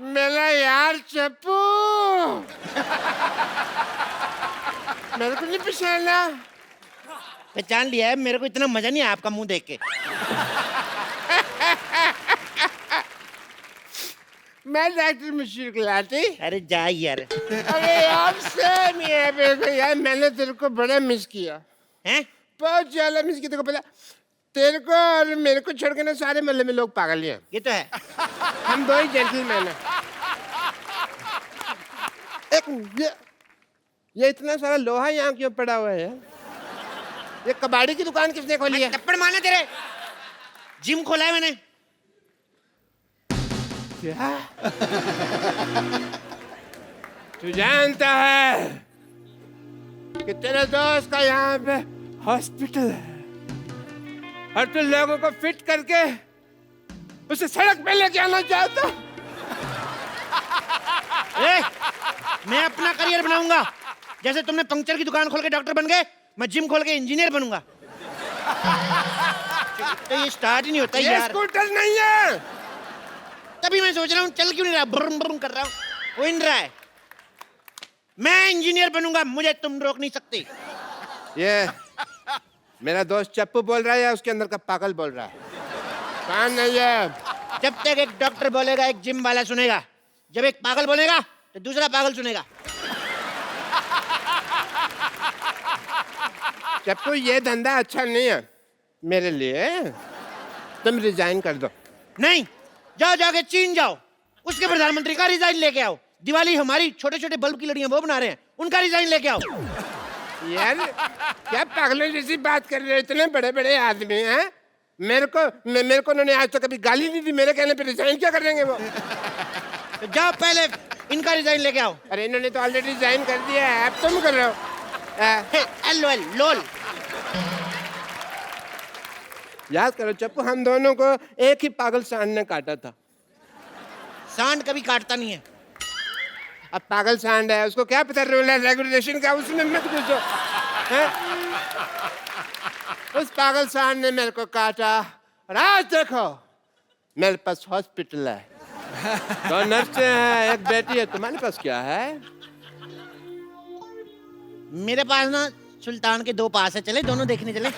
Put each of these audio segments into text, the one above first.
मेरा यार चप्पू, मेरे को नहीं पहचाना। पहचान लिया है, मेरे को इतना मजा नहीं आया आपका मुंह देख के। मैं डॉक्टर मशहूर गुलाटी। अरे जा यार। अरे यार सेम ही है मेरे को यार, मैंने तेरे को बड़ा मिस किया हैं? बहुत ज्यादा मिस किया। तेरे को पता, तेरे को और मेरे को छोड़ के ना सारे मोहल्ले में लोग पागल ही हैं। ये तो है। हम दो ही जेंटलमैन हैं। एक ये इतना सारा लोहा यहाँ क्यों पड़ा हुआ है? ये कबाड़ी की दुकान किसने खोली है? थप्पड़ मारना तेरे। जिम खोला है मैंने। क्या? तू जानता है कि तेरे दोस्त का यहाँ पे हॉस्पिटल है और तू लोगों को फिट करके उसे सड़क पे लेके आना चाहता? मैं अपना करियर बनाऊंगा। जैसे तुमने पंक्चर की दुकान खोल के डॉक्टर बन गए, मैं जिम खोल के इंजीनियर बनूंगा। तो ये स्टार्ट ही नहीं होता यार। स्कूटर नहीं है। तभी मैं सोच रहा हूँ चल क्यों नहीं रहा, ब्रुम ब्रुम कर रहा हूँ, हो नहीं रहा है। मैं इंजीनियर बनूंगा, मुझे तुम रोक नहीं सकते। ये मेरा दोस्त चप्पू बोल रहा है या उसके अंदर का पागल बोल रहा है? कौन नहीं है? जब तक एक डॉक्टर बोलेगा एक जिम वाला सुनेगा, जब एक पागल बोलेगा तो दूसरा पागल सुनेगा। चप्पू ये धंधा अच्छा नहीं है मेरे लिए, तुम रिजाइन कर दो। नहीं, जाओ जाके चीन जाओ, उसके प्रधानमंत्री का रिजाइन लेके आओ। दिवाली हमारी छोटे छोटे बल्ब की लड़ियां वो बना रहे हैं, उनका रिजाइन लेके आओ। यार क्या पागलों जैसी बात कर रहे हो? इतने बड़े बड़े आदमी हैं, मेरे को उन्होंने आज तक कभी गाली नहीं दी, मेरे कहने पे रिजाइन क्या कर देंगे वो? तो जाओ पहले इनका रिजाइन लेके आओ। अरे इन्होंने तो ऑलरेडी रिजाइन कर दिया है, अब तुम कर रहे हो। LOL लोल। याद करो चप्पू, हम दोनों को एक ही पागल सांड ने काटा था। सांड कभी काटता नहीं है। अब पागल सांड है, उसको क्या पता रूल है रेगुलेशन का, उसमें मत घुसो। उस पागल सांड ने मेरे को काटा और आज देखो मेरे पास हॉस्पिटल है, दो नर्सें हैं, एक बेटी है। तुम्हारे पास क्या है? मेरे पास ना सुल्तान के 2 पास है, चले दोनों देखने चले।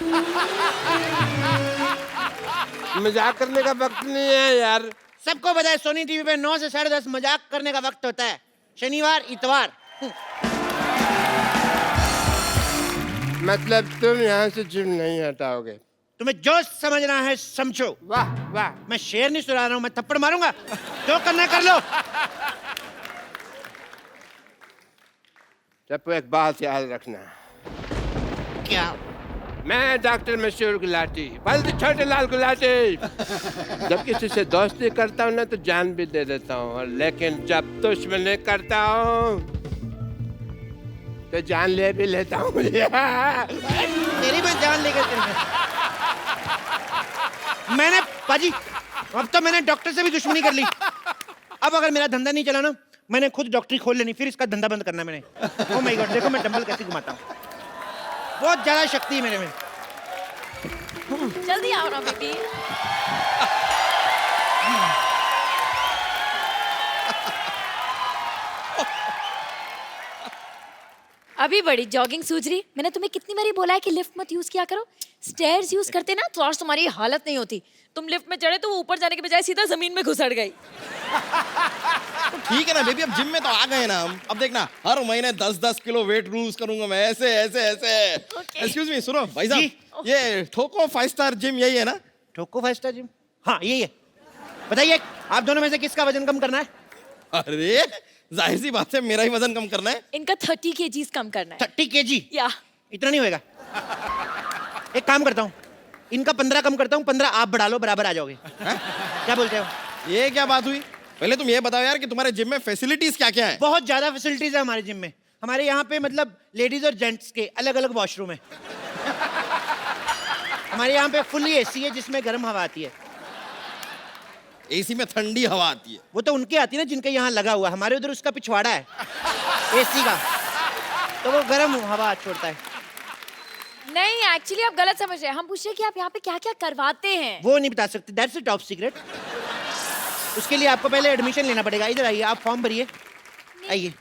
मजाक करने का वक्त नहीं है यार। सबको पता है सोनी टीवी पे 9 से 10:30 मजाक करने का वक्त होता है, शनिवार इतवार। मतलब तुम यहाँ से जिम नहीं हटाओगे? तुम्हें जो समझना है समझो। वाह वाह। मैं शेर नहीं सुना रहा हूँ, मैं थप्पड़ मारूंगा, जो करना है कर लो। चप्पू एक बात याद रखना। क्या? मैं डॉक्टर मशहूर गुलाटी, बल्द छोटे लाल गुलाटी। जब किसी से दोस्ती करता हूँ ना तो जान भी दे देता हूँ, लेकिन जब दुश्मनी करता हूँ तो जान ले भी लेता हूँ। तेरी मैं जान लेकर मैंने पाजी, अब तो मैंने डॉक्टर से भी दुश्मनी कर ली। अब अगर मेरा धंधा नहीं चला ना, मैंने खुद डॉक्टरी खोल लेनी, फिर इसका धंधा बंद करना मैंने। ओह माय गॉड, देखो मैं डंबल कैसे घुमाता हूँ, बहुत ज्यादा शक्ति है मेरे में। जल्दी आओ ना बेबी। अभी बड़ी जॉगिंग सूझ रही। मैंने तुम्हें कितनी बारी बोला है कि लिफ्ट मत यूज किया करो, स्टेयर्स यूज करते ना तो आज तुम्हारी हालत नहीं होती। तुम लिफ्ट में चढ़े तो वो ऊपर जाने के बजाय सीधा जमीन में घुसड़ गई। तो ठीक है ना बेबी, अब जिम में तो आ गए ना हम। अब देखना हर महीने 10-10 किलो वेट लूज करूंगा मैं, ऐसे ऐसे ऐसे। एक्सक्यूज मी, सुनो भाई साहब, ये ठोको 5 स्टार जिम यही है ना? ठोको 5 स्टार जिम, हाँ यही है। बताइए आप दोनों में से किसका वजन कम करना है? अरे जाहिर सी बात है मेरा ही वजन कम करना है। इनका 30 kgs कम करना है। 30 kg? या इतना नहीं होएगा। एक काम करता हूँ, इनका 15 कम करता हूँ, 15 आप बढ़ा लो, बराबर आ जाओगे। क्या बोलते हो? ये क्या बात हुई? पहले तुम ये बताओ यार कि तुम्हारे जिम में फैसिलिटीज क्या क्या है? बहुत ज्यादा फैसिलिटीज है हमारे जिम में। हमारे यहाँ पे मतलब लेडीज और जेंट्स के अलग अलग वॉशरूम है। हमारे यहाँ पे फुल्ली एसी है जिसमें गर्म हवा आती है। एसी में ठंडी हवा आती है। वो तो उनके आती है ना जिनके यहाँ लगा हुआ, हमारे उधर उसका पिछवाड़ा है एसी का, तो वो गर्म हवा छोड़ता है। नहीं एक्चुअली आप गलत समझ रहे हैं। हम पूछ रहे हैं कि आप यहाँ पे क्या क्या करवाते हैं। वो नहीं बता सकते, दैट्स अ टॉप सीक्रेट। उसके लिए आपको पहले एडमिशन लेना पड़ेगा। इधर आइए, आप फॉर्म भरिए। आइए,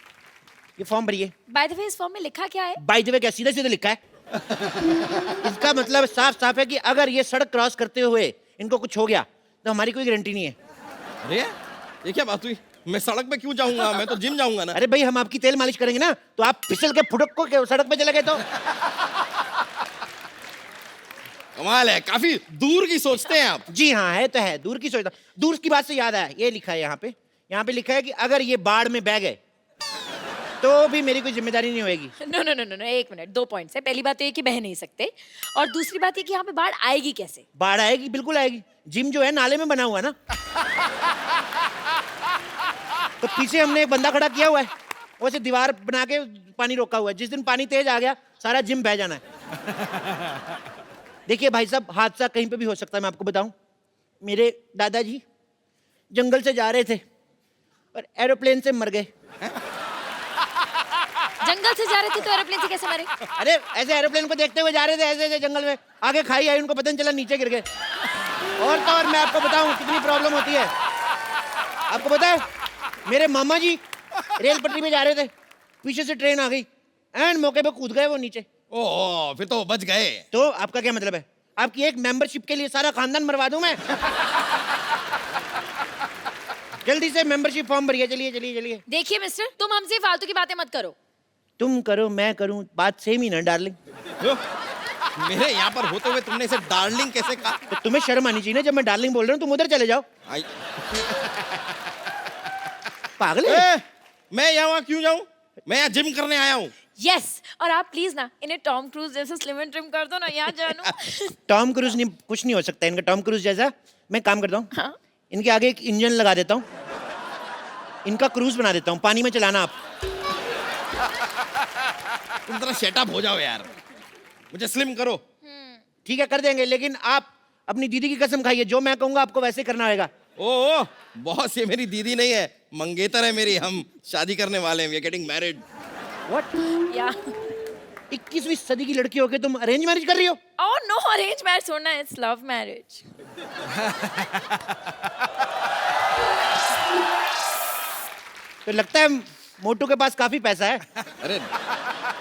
ये फॉर्म भरिए। बाय द वे इस फॉर्म में लिखा क्या है? बाय द वे क्या सीधा सीधा लिखा है? इसका मतलब साफ साफ है कि अगर ये सड़क क्रॉस करते हुए इनको कुछ हो गया तो हमारी कोई गारंटी नहीं है। अरे ये क्या बात हुई? मैं सड़क पे क्यों जाऊंगा? मैं तो जिम जाऊंगा ना। अरे भाई, हम आपकी तेल मालिश करेंगे ना, तो आप फिसल के फुटक को सड़क पे चले गए तो? कमाल है, काफी दूर की सोचते हैं आप। जी हाँ, है तो है, दूर की सोचता। दूर की बात से याद आया, ये लिखा है यहाँ पे लिखा है कि अगर ये बाढ़ में बह गए तो भी मेरी कोई जिम्मेदारी नहीं होगी। No no no no no, एक मिनट, 2 पॉइंट्स है। पहली बात तो ये कि बह नहीं सकते, और दूसरी बात ये कि यहाँ पे बाढ़ आएगी कैसे? बाढ़ आएगी, बिल्कुल आएगी। जिम जो है नाले में बना हुआ है ना, तो पीछे हमने एक बंदा खड़ा किया हुआ है, वो ऐसे दीवार बना के पानी रोका हुआ है। जिस दिन पानी तेज आ गया सारा जिम बह जाना है। देखिए भाई साहब, हादसा कहीं पे भी हो सकता है। मैं आपको बताऊं, मेरे दादाजी जंगल से जा रहे थे और एरोप्लेन से मर गए। जंगल से जा रहे थे तो एरोप्लेन से कैसे मरे? अरे ऐसे एरोप्लेन को देखते हुए जा रहे थे, ऐसे ऐसे जंगल में, आगे खाई आई, उनको पता नहीं चला, नीचे गिर गए। और तो और मैं आपको बताऊं कितनी प्रॉब्लम होती है। आपको पता है, मेरे मामा जी रेल पटरी में जा रहे थे, पीछे से ट्रेन आ गई, एंड मौके पे कूद गए वो नीचे। ओह, फिर तो बच गए। तो आपका क्या मतलब है? आपकी एक मेंबरशिप के लिए सारा खानदान मरवा दूं मैं? जल्दी से मेंबरशिप फॉर्म भरिए। चलिए चलिए चलिए। देखिए मिस्टर, तुम हमसे फालतू की बातें मत करो। तुम करो मैं करूं, बात सेम ही ना डार्लिंग। मेरे यहाँ पर होते हुए तुमने इसे डार्लिंग कैसे कहा? तो तुम्हें शर्म आनी चाहिए ना, जब मैं डार्लिंग बोल रहा हूँ तुम उधर चले जाओ। पागल है? मैं यहाँ क्यों जाऊँ? मैं यहाँ जिम करने आया हूँ। यस, और आप प्लीज ना इन्हें टॉम क्रूज जैसे स्लिम एंड ट्रिम कर दो ना, यहाँ जानू। टॉम क्रूज नहीं, कुछ नहीं हो सकता इनका टॉम क्रूज जैसा। मैं काम करता हूँ, हाँ? इनके आगे एक इंजन लगा देता हूँ, इनका क्रूज बना देता हूँ, पानी में चलाना आप। तुम जरा सेटअप हो जाओ यार, मुझे स्लिम करो। ठीक है, कर देंगे, लेकिन आप अपनी दीदी की कसम खाइए, जो मैं कहूँगा आपको वैसे करना होगा। ओह बॉस, ये मेरी दीदी नहीं है, मंगेतर है मेरी। हम शादी करने वाले हैं, we are getting married. What? या 21वीं सदी की लड़की होके तुम अरेंज मैरिज कर रही हो? ओह नो, अरेंज मैरिज छोड़ना, इट्स लव मैरिज। तो लगता है मोटू के पास काफी पैसा है। अरे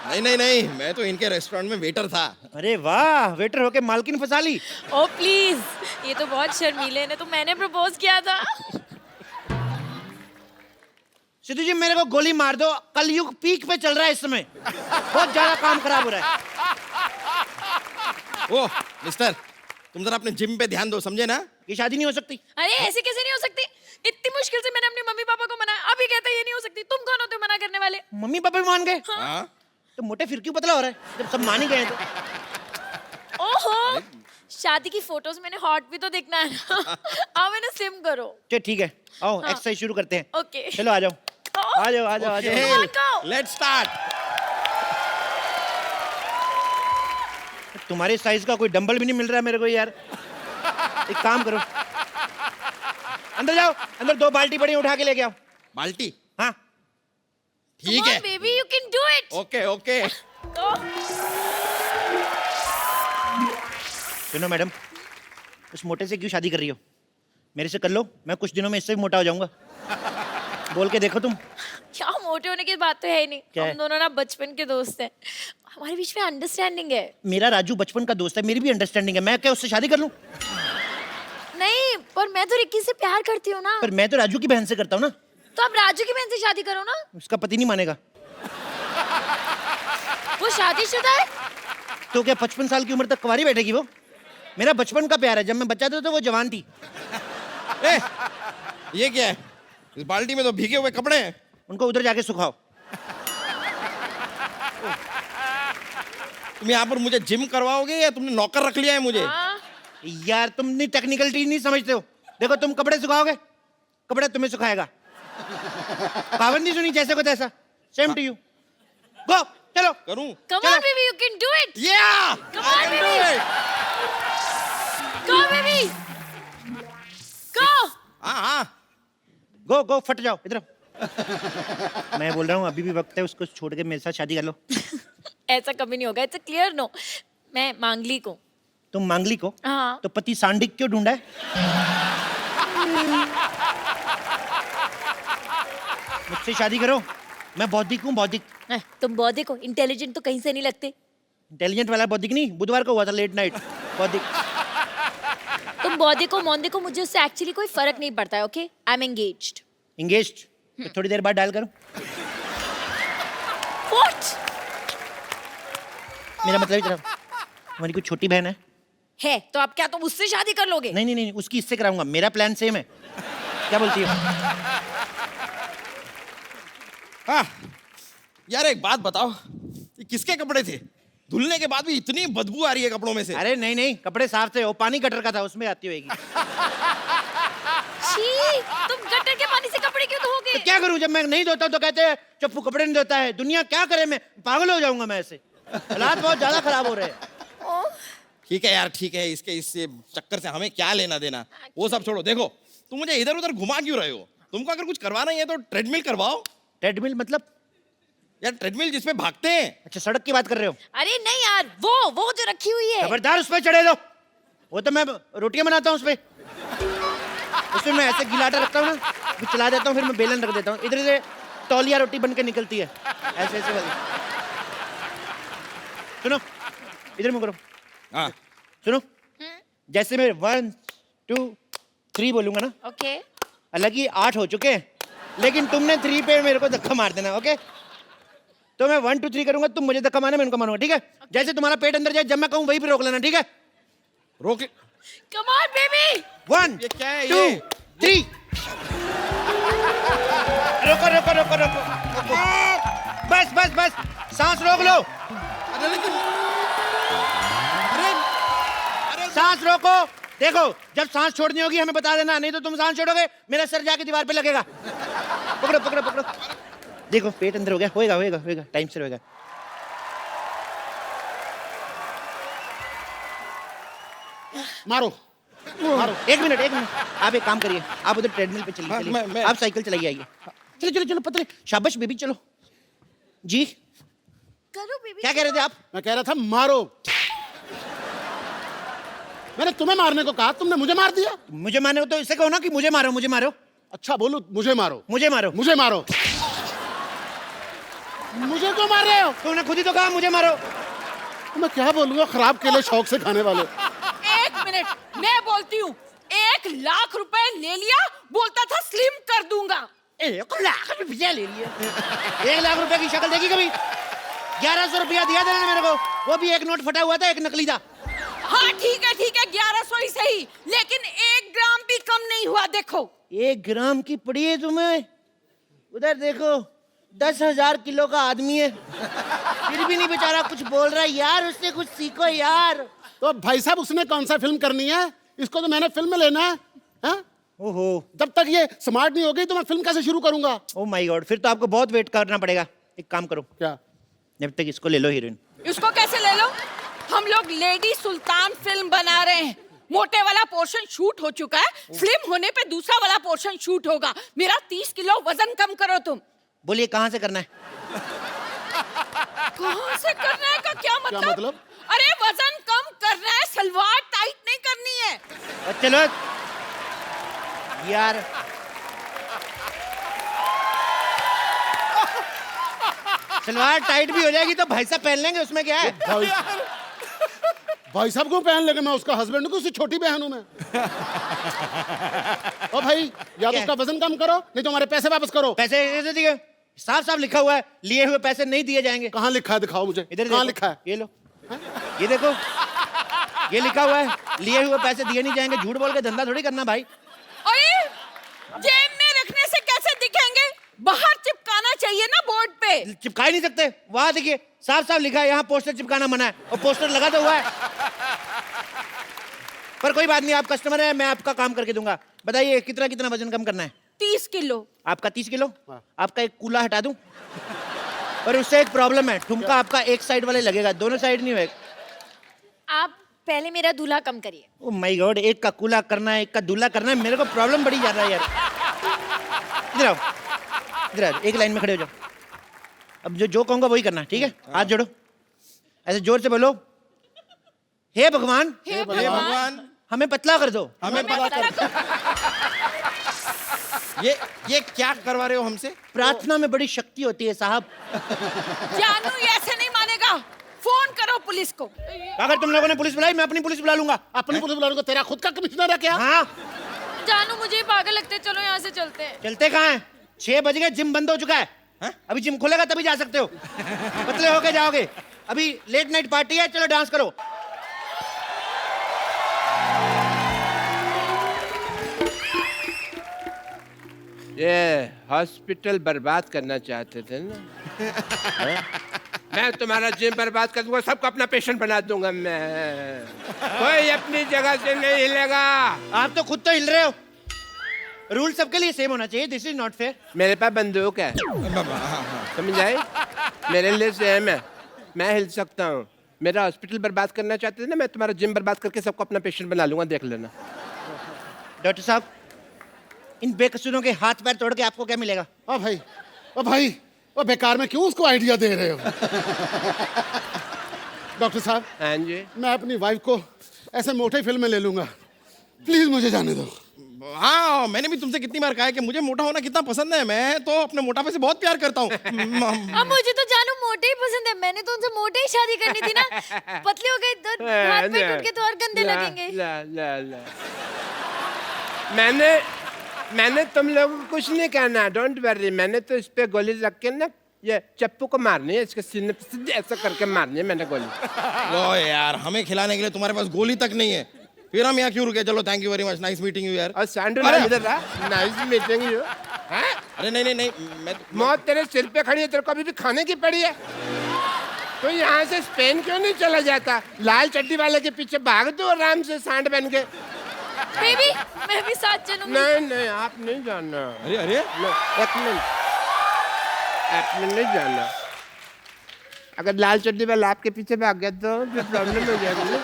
नहीं नहीं नहीं, मैं तो इनके रेस्टोरेंट में वेटर था। अरे वाह, वेटर होके मालकिन फंसा ली। ओ प्लीज, ये तो बहुत शर्मीले ने, तो मैंने प्रपोज किया था। सिद्धू जी, मेरे को गोली मार दो, कलयुग पीक पे चल रहा है इस समय, बहुत ज्यादा काम खराब हो रहा है। ओह मिस्टर, तुम जरा अपने जिम पे ध्यान दो, समझे ना? ये शादी नहीं हो सकती। अरे ऐसे कैसे नहीं हो सकती? इतनी मुश्किल से मैंने अपने मम्मी पापा को मनाया, अभी कहते हैं ये नहीं हो सकती। तुम कौन होते हो मना करने वाले? मम्मी पापा भी मान गए? हाँ? तो मोटे फिर क्यों पतला हो रहा है, जब सब मान ही गए हैं तो? ओहो, शादी की फोटोज मैंने हॉट भी तो देखना है ना। अब मैंने स्लिम करो। चलो ठीक है, आओ हाँ। एक्सरसाइज शुरू करते हैं। ओके। चलो आ जाओ, आ जाओ आ जाओ आ जाओ। Come on, go. Let's start. तुम्हारे साइज का कोई डंबल भी नहीं मिल रहा है मेरे को यार। एक काम करो, अंदर जाओ, अंदर 2 बाल्टी बड़ी उठा के लेके आओ। बाल्टी? हाँ ठीक Come है। on, baby, you can do it. Okay okay. Go. सुनो मैडम, उस मोटे से क्यों शादी कर रही हो? मेरे से कर लो, मैं कुछ दिनों में इससे भी मोटा हो जाऊंगा। बोल के देखो तुम। क्या मोटे होने की बात तो है ही नहीं। क्या है? हम दोनों ना बचपन के दोस्त हैं, हमारे बीच में अंडरस्टैंडिंग है। मेरा राजू बचपन का दोस्त है, मेरी भी अंडरस्टैंडिंग है, मैं क्या उससे शादी कर लूं? नहीं, पर मैं तो रिक्की से प्यार करती हूँ ना। पर मैं तो राजू की बहन से करता हूँ ना। तो आप राजू की बहन से शादी करो ना। उसका पति नहीं मानेगा। वो शादीशुदा है। तो क्या 55 साल की उम्र तक कुंवारी बैठेगी वो? मेरा बचपन का प्यार है, जब मैं बच्चा था तो वो जवान थी। ए, ये क्या है? इस बाल्टी में तो भीगे हुए कपड़े हैं। उनको उधर जाके सुखाओ। तुम यहाँ पर मुझे जिम करवाओगे या तुमने नौकर रख लिया है मुझे? हाँ। यार तुम नहीं टेक्निकलिटी नहीं समझते हो। देखो तुम कपड़े सुखाओगे, कपड़ा तुम्हें सुखाएगा। कहावत नहीं सुनी, जैसे को तैसा। Same to you. गो, चलो। करूं? Come on, baby, you can do it. Yeah! Come on, baby. Go, baby. Go. हाँ। गो गो, फट जाओ, इधर आओ। मैं बोल रहा हूँ अभी भी वक्त है, उसको छोड़ के मेरे साथ शादी कर लो। ऐसा कभी नहीं होगा, इट्स अ क्लियर नो। मैं मांगली को। तुम मांगली को? हाँ। तो पति सांडिक क्यों ढूंढा है? मुझसे शादी करो, मैं बौद्धिक हूँ, बौद्धिक। तुम बौद्धिक हो, इंटेलिजेंट तो कहीं से नहीं लगते। इंटेलिजेंट वाला बौद्धिक नहीं, बुधवार को हुआ था लेट नाइट बौद्धिक। तुम बौद्धिक हो, मौद्धिक हो, मुझे उससे एक्चुअली कोई फर्क नहीं पड़ता है। Okay, I am engaged. Engaged? तो थोड़ी देर बाद डायल करूं? व्हाट? मेरा मतलब इधर, हमारी कोई छोटी बहन है तो आप क्या तुम उससे शादी कर लोगे? नहीं नहीं नहीं, उसकी इससे कराऊंगा। मेरा प्लान सेम है। क्या बोलती हो? हाँ यार, एक बात बताओ, ये किसके कपड़े थे? धुलने के बाद भी इतनी बदबू आ रही है कपड़ों में से। अरे नहीं नहीं, कपड़े साफ थे, वो पानी गटर का था, उसमें आती होगी। छी, तुम गटर के पानी से कपड़े क्यों धोगे? तो क्या करूं, जब मैं नहीं धोता हूं तो कहते हैं चप्पू कपड़े नहीं धोता है। दुनिया क्या करे, मैं पागल हो जाऊंगा मैं ऐसे। हालात बहुत ज्यादा खराब हो रहे हैं। ठीक है यार, ठीक है, इसके इससे चक्कर से हमें क्या लेना देना, वो सब छोड़ो। देखो, तुम मुझे इधर उधर घुमा क्यों रहे हो? तुमको अगर कुछ करवाना ही है तो ट्रेडमिल करवाओ। ट्रेडमिल मतलब? यार ट्रेडमिल जिसपे भागते हैं। अच्छा, सड़क की बात कर रहे हो? अरे नहीं यार, वो जो रखी हुई है। खबरदार उस पर चढ़े दो। वो तो मैं रोटियां बनाता हूँ उस पे। उसमें मैं ऐसे गिलाटा रखता हूँ ना, फिर चला देता हूँ, फिर मैं बेलन रख देता हूँ, इधर से तौलिया रोटी बन के निकलती है, ऐसे ऐसे वाली। सुनो, इधर मुंह करो। हाँ सुनो, जैसे मैं 1 2 3 बोलूंगा ना, ओके। अलग ही 8 हो चुके हैं, लेकिन तुमने 3 पे मेरे को धक्का मार देना। ओके, तो मैं 1 2 3 करूंगा, तुम मुझे धक्का मारना, मैं उनको मारूंगा, ठीक है? जैसे तुम्हारा पेट अंदर जाए, जब मैं कहूँ वहीं पे रोक लेना, ठीक है? रोक। Come on baby. 1 ये क्या है 2 ये? 3। रोको रोको रोको रोको रोको। बस बस बस, सांस रोक लो। अरे लेकिन, अरे सांस रोको। देखो, जब सांस छोड़नी होगी हमें बता देना, नहीं तो तुम सांस छोड़ोगे मेरा सर जाके दीवार पे लगेगा। पकड़ो पकड़ो पकड़ो। देखो, पेट अंदर हो गया, होएगा होएगा होएगा, टाइम से होएगा। मारो। मारो। एक मिनट, आप एक काम करिए, आप उधर ट्रेडमिल पे चलिए, हाँ, चलिए। मैं- आप साइकिल चलाइए, आइए। चलो चलो चलो पतले, शाबाश बेबी, चलो जी। करो बेबी। क्या कह रहे थे आप? मैं कह रहा था मारो। मैंने तुम्हें मारने को कहा, तुमने मुझे मार दिया। मुझे मारो तो इससे कहो ना कि मुझे मारो, मुझे मारो। अच्छा बोलो, मुझे मारो। मुझे मारो। मुझे मारो। मुझे क्यों मार रहे हो? तुमने खुद ही तो कहा मुझे मारो। तो मैं क्या बोलूंगा, खराब केले शौक से खाने वाले। एक मिनट, मैं बोलती हूँ। 1 लाख रुपए ले लिया, बोलता था स्लिम कर दूंगा। 1 लाख रुपया ले लिया। 1 लाख रुपए की शक्ल देखी कभी? 1100 रुपया दिया था मेरे को, वो भी एक नोट फटा हुआ था, एक नकली था। हाँ ठीक है 1100 ही सही, लेकिन 1 ग्राम भी कम नहीं हुआ। देखो 1 ग्राम की पड़ी है तुम्हें? उधर देखो, 10,000 किलो का आदमी है, फिर भी नहीं बेचारा कुछ बोल रहा है। यार उससे कुछ सीखो यार। तो भाई साहब, उसने कौन सा फिल्म करनी है? इसको तो मैंने फिल्म में लेना है, हाँ? ओहो, जब तक ये स्मार्ट नहीं हो गई तो मैं फिल्म कैसे शुरू करूंगा? ओ माय गॉड, फिर तो आपको बहुत वेट करना पड़ेगा। एक काम करो, क्या? जब तक इसको ले लो हीरोइन। इसको कैसे ले लो? हम लोग लेडी सुल्तान फिल्म बना रहे हैं। मोटे वाला पोर्शन शूट हो चुका है, स्लिम होने पे दूसरा वाला पोर्शन शूट होगा। मेरा 30 किलो वजन कम करो तुम। बोलिए कहाँ से करना है? कहाँ से करना है का क्या मतलब? क्या मतलब? अरे वजन कम करना है, सलवार टाइट नहीं करनी है। और चलो यार, सलवार टाइट भी हो जाएगी तो भाई साहब पहन लेंगे, उसमें क्या है? भाई साहब को पहन लेंगे, मैं उसका हस्बैंड हूँ, उससे छोटी बहन हूँ मैं। ओ भाई, या तो क्या? उसका वजन कम करो, नहीं तो हमारे पैसे वापस करो। पैसे ऐसे दिए, साफ साफ लिखा हुआ है, लिए हुए पैसे नहीं दिए जाएंगे। कहाँ लिखा है, दिखाओ मुझे। इधर कहाँ देखो, लिखा है? ये लो, ये देखो, ये लिखा हुआ है, लिए हुए पैसे दिए नहीं जाएंगे। झूठ बोल के धंधा थोड़ी करना भाई। अरे जेब में रखने से कैसे दिखेंगे? बाहर चिपकाना चाहिए ना बोर्ड पे। चिपका ही नहीं सकते, वहां देखिए साफ साफ लिखा है, यहाँ पोस्टर चिपकाना मना है, और पोस्टर लगा तो हुआ है। पर कोई बात नहीं, आप कस्टमर है, मैं आपका काम करके दूंगा। बताइए कितना कितना वजन कम करना है? 30 किलो। आपका 30 किलो? आपका एक कूला हटा दूं? पर उससे एक प्रॉब्लम है, ठुमका आपका एक साइड वाले लगेगा, दोनों साइड नहीं होएगा। आप पहले मेरा दूल्हा कम करिए। ओ माय गॉड, एक का कूला करना है, एक का दूल्हा करना है, मेरे को प्रॉब्लम बड़ी जा रहा है यार। इधर आओ, इधर आओ, एक लाइन में खड़े हो जाओ। अब जो कहूंगा वही करना, ठीक है? हाथ जोड़ो, ऐसे जोर से बोलो, हे भगवान, हे भगवान, हमें पतला कर दो। हमें पता कर। ये क्या करवा रहे हो हमसे? प्रार्थना में बड़ी शक्ति होती है साहब। जानू ये ऐसे नहीं मानेगा, फोन करो पुलिस को। अगर तुम लोगों ने पुलिस बुलाई, मैं अपनी पुलिस बुला लूंगा। अपनी पुलिस बुला लूंगा, तेरा खुद का कमिश्नर है क्या? हाँ, जानू मुझे पागल लगते, चलो यहाँ से चलते हैं। चलते कहाँ हैं? 6 बज गए, जिम बंद हो चुका है। अभी जिम खुलेगा तभी जा सकते हो। पतले होके जाओगे। अभी लेट नाइट पार्टी है, चलो डांस करो। ये हॉस्पिटल बर्बाद करना चाहते थे ना? हाँ? मैं तुम्हारा जिम बर्बाद कर दूंगा, सबको अपना पेशेंट बना दूंगा मैं। कोई अपनी जगह से नहीं हिलेगा। आप तो खुद तो हिल रहे हो। रूल सबके लिए सेम होना चाहिए, दिस इज नॉट फेयर। मेरे पास बंदूक है, समझ आए? मेरे लिए सेम है, मैं हिल सकता हूँ। मेरा हॉस्पिटल बर्बाद करना चाहते थे ना, मैं तुम्हारा जिम बर्बाद करके सबको अपना पेशेंट बना लूंगा, देख लेना। डॉक्टर साहब, इन बेकसूरों के हाथ पैर तोड़ के आपको क्या मिलेगा? ओ भाई, वो बेकार में क्यों उसको आइडिया दे रहे हो? डॉक्टर साहब, हाँ जी। मैं अपनी वाइफ को ऐसे मोटे फिल्म में ले लूंगा, प्लीज मुझे जाने दो। हाँ, मैंने भी तुमसे कितनी बार कहा है कि मुझे मोटा होना कितना पसंद है। मैं तो अपने मोटापे से बहुत प्यार करता हूँ। अब मुझे तो जानू मोटे ही पसंद है, मैंने तो उनसे मोटे ही शादी करनी थी ना। पतले हो गए तो हाथ पैर टूट के तो और गंदे लगेंगे। ला। मैंने तुम लोगों को कुछ नहीं कहना, डोंट वरी। मैंने तो इस पे गोली रख के ना, ये चप्पू को मारनी है, इसके सीने पे सीधे ऐसा करके मारनी है मैंने गोली। ओ यार, हमें खिलाने के लिए तुम्हारे पास गोली तक नहीं है, फिर हम यहाँ क्यों रुके? चलो, thank you very much, nice meeting you यार। और सांडू इधर रहा, नाइस मीटिंग यू। अरे नहीं, मैं मौत तेरे सिर पे खड़ी है, तेरे को अभी भी खाने की पड़ी है। तो यहाँ से स्पेन क्यों नहीं चला जाता? लाल चड्डी वाले के पीछे भाग दो आराम से, सांड बन के। बेबी, मैं भी साथ चलूंगी। नहीं, आप नहीं जाना। अरे एक मिनट, आपने नहीं जाना। अगर लाल चड्डी वाला आपके पीछे भाग गया तो फिर प्रॉब्लम हो जाएगी ना।